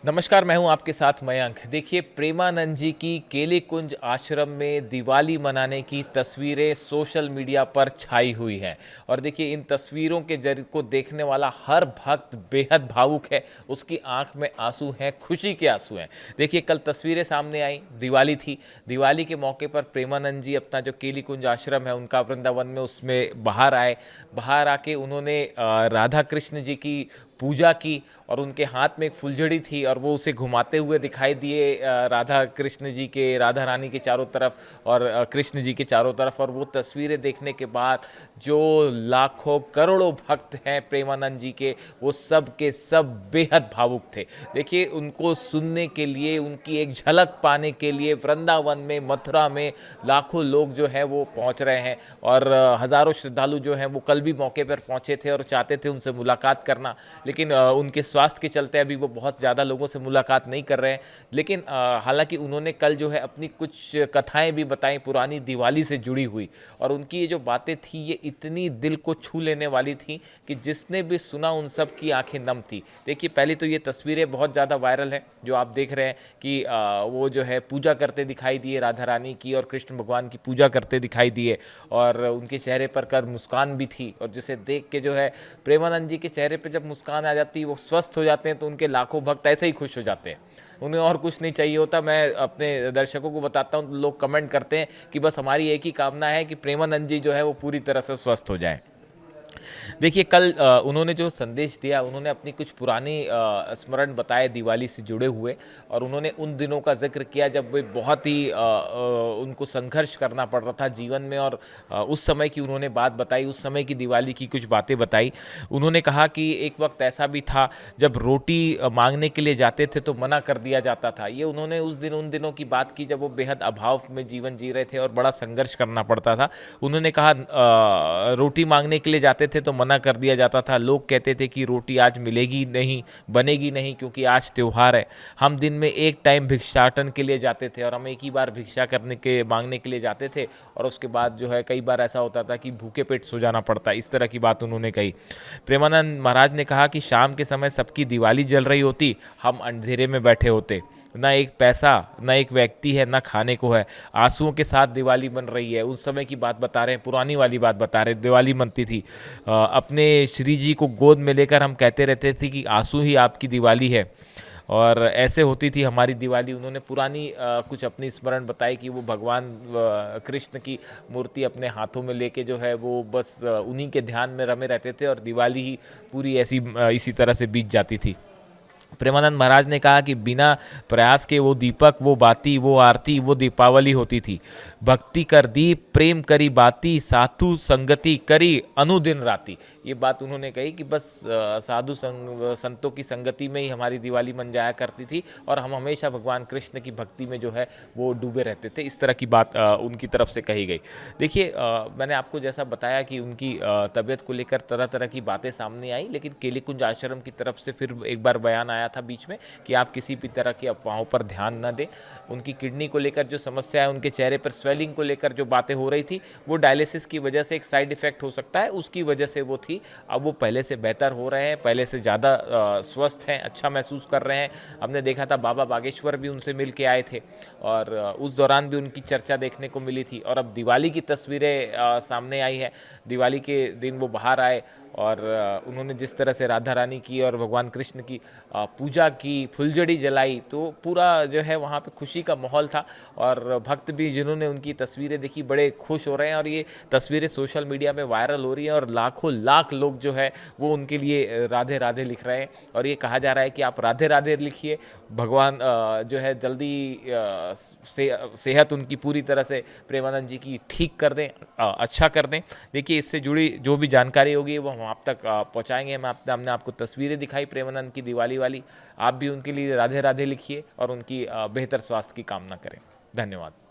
नमस्कार, मैं हूं आपके साथ मयंक। देखिए, प्रेमानंद जी की केली कुंज आश्रम में दिवाली मनाने की तस्वीरें सोशल मीडिया पर छाई हुई हैं। और देखिए, इन तस्वीरों के जरिए को देखने वाला हर भक्त बेहद भावुक है। उसकी आंख में आंसू हैं, खुशी के आंसू हैं। देखिए, कल तस्वीरें सामने आई, दिवाली थी। दिवाली के मौके पर प्रेमानंद जी अपना जो केली कुंज आश्रम है उनका, वृंदावन में, उसमें बाहर आए। बाहर आके उन्होंने राधा कृष्ण जी की पूजा की और उनके हाथ में एक फुलझड़ी थी और वो उसे घुमाते हुए दिखाई दिए, राधा कृष्ण जी के, राधा रानी के चारों तरफ और कृष्ण जी के चारों तरफ। और वो तस्वीरें देखने के बाद जो लाखों करोड़ों भक्त हैं प्रेमानंद जी के, वो सब के सब बेहद भावुक थे। देखिए, उनको सुनने के लिए, उनकी एक झलक पाने के लिए वृंदावन में, मथुरा में लाखों लोग जो है वो पहुंच रहे हैं। और हज़ारों श्रद्धालु जो हैं वो कल भी मौके पर पहुंचे थे और चाहते थे उनसे मुलाकात करना, लेकिन उनके स्वास्थ्य के चलते अभी वो बहुत ज़्यादा लोगों से मुलाकात नहीं कर रहे हैं। लेकिन हालांकि उन्होंने कल जो है अपनी कुछ कथाएं भी बताई पुरानी दिवाली से जुड़ी हुई, और उनकी ये जो बातें थी ये इतनी दिल को छू लेने वाली थी कि जिसने भी सुना उन सब की आंखें नम थी। देखिए, पहले तो ये तस्वीरें बहुत ज़्यादा वायरल हैं जो आप देख रहे हैं कि वो जो है पूजा करते दिखाई दिए राधा रानी की, और कृष्ण भगवान की पूजा करते दिखाई दिए, और उनके चेहरे पर कर मुस्कान भी थी। और जिसे देख के जो है प्रेमानंद जी के चेहरे पे जब मुस्कान आ जाती है, वो स्वस्थ हो जाते हैं, तो उनके लाखों भक्त ऐसे ही खुश हो जाते हैं। उन्हें और कुछ नहीं चाहिए होता। मैं अपने दर्शकों को बताता हूँ, लोग कमेंट करते हैं कि बस हमारी एक ही कामना है कि प्रेमानंद जी जो है वो पूरी तरह से स्वस्थ हो जाए। देखिए, कल उन्होंने जो संदेश दिया, उन्होंने अपनी कुछ पुरानी स्मरण बताए दिवाली से जुड़े हुए, और उन्होंने उन दिनों का जिक्र किया जब वे बहुत ही उनको संघर्ष करना पड़ रहा था जीवन में। और उस समय की उन्होंने बात बताई, उस समय की दिवाली की कुछ बातें बताई। उन्होंने कहा कि एक वक्त ऐसा भी था जब रोटी मांगने के लिए जाते थे तो मना कर दिया जाता था। ये उन्होंने उन दिनों की बात की जब वो बेहद अभाव में जीवन जी रहे थे और बड़ा संघर्ष करना पड़ता था। उन्होंने कहा रोटी मांगने के लिए जाते थे तो मना कर दिया जाता था। लोग कहते थे कि रोटी आज मिलेगी नहीं, बनेगी नहीं, क्योंकि आज त्यौहार है। हम दिन में एक टाइम भिक्षाटन के लिए जाते थे और हम एक ही बार भिक्षा करने के मांगने के लिए जाते थे, और उसके बाद जो है कई बार ऐसा होता था कि भूखे पेट सो जाना पड़ता। इस तरह की बात उन्होंने कही। प्रेमानंद महाराज ने कहा कि शाम के समय सबकी दिवाली जल रही होती, हम अंधेरे में बैठे होते। ना एक पैसा, ना एक व्यक्ति है, ना खाने को है। आंसुओं के साथ दिवाली बन रही है। उस समय की बात बता रहे हैं, पुरानी वाली बात बता रहे हैं। दिवाली बनती थी, अपने श्री जी को गोद में लेकर हम कहते रहते थे कि आंसू ही आपकी दिवाली है, और ऐसे होती थी हमारी दिवाली। उन्होंने पुरानी कुछ अपनी स्मरण बताई कि वो भगवान कृष्ण की मूर्ति अपने हाथों में लेके जो है वो बस उन्हीं के ध्यान में रमे रहते थे, और दिवाली ही पूरी ऐसी इसी तरह से बीत जाती थी। प्रेमानंद महाराज ने कहा कि बिना प्रयास के वो दीपक, वो बाती, वो आरती, वो दीपावली होती थी। भक्ति कर दीप, प्रेम करी बाती, साधु संगति करी अनुदिन राती। ये बात उन्होंने कही कि बस संतों की संगति में ही हमारी दिवाली मन जाया करती थी, और हम हमेशा भगवान कृष्ण की भक्ति में जो है वो डूबे रहते थे। इस तरह की बात उनकी तरफ से कही गई। देखिए, मैंने आपको जैसा बताया कि उनकी तबीयत को लेकर तरह तरह की बातें सामने आई, लेकिन केली कुंज आश्रम की तरफ से फिर एक बार बयान आया था बीच में कि आप किसी भी तरह की अफवाहों पर ध्यान न दें। उनकी किडनी को लेकर जो समस्या है, उनके चेहरे पर स्वेलिंग को लेकर जो बातें हो रही थी, वो डायलिसिस की वजह से एक साइड इफेक्ट हो सकता है, उसकी वजह से वो थी। अब वो पहले से बेहतर हो रहे हैं, पहले से ज़्यादा स्वस्थ हैं, अच्छा महसूस कर रहे हैं। हमने देखा था बाबा बागेश्वर भी उनसे मिल के आए थे, और उस दौरान भी उनकी चर्चा देखने को मिली थी। और अब दिवाली की तस्वीरें सामने आई है। दिवाली के दिन वो बाहर आए और उन्होंने जिस तरह से राधा रानी की और भगवान कृष्ण की पूजा की, फुलझड़ी जलाई, तो पूरा जो है वहाँ पे खुशी का माहौल था। और भक्त भी जिन्होंने उनकी तस्वीरें देखी बड़े खुश हो रहे हैं, और ये तस्वीरें सोशल मीडिया में वायरल हो रही हैं, और लाखों लाख लोग जो है वो उनके लिए राधे राधे लिख रहे हैं। और ये कहा जा रहा है कि आप राधे राधे लिखिए, भगवान जो है जल्दी सेहत उनकी पूरी तरह से प्रेमानंद जी की ठीक कर दें, अच्छा कर दें। देखिए, इससे जुड़ी जो भी जानकारी होगी वो हम आप तक पहुंचाएंगे। हमने आपको तस्वीरें दिखाई प्रेमानंद की दिवाली वाली। आप भी उनके लिए राधे राधे लिखिए और उनकी बेहतर स्वास्थ्य की कामना करें। धन्यवाद।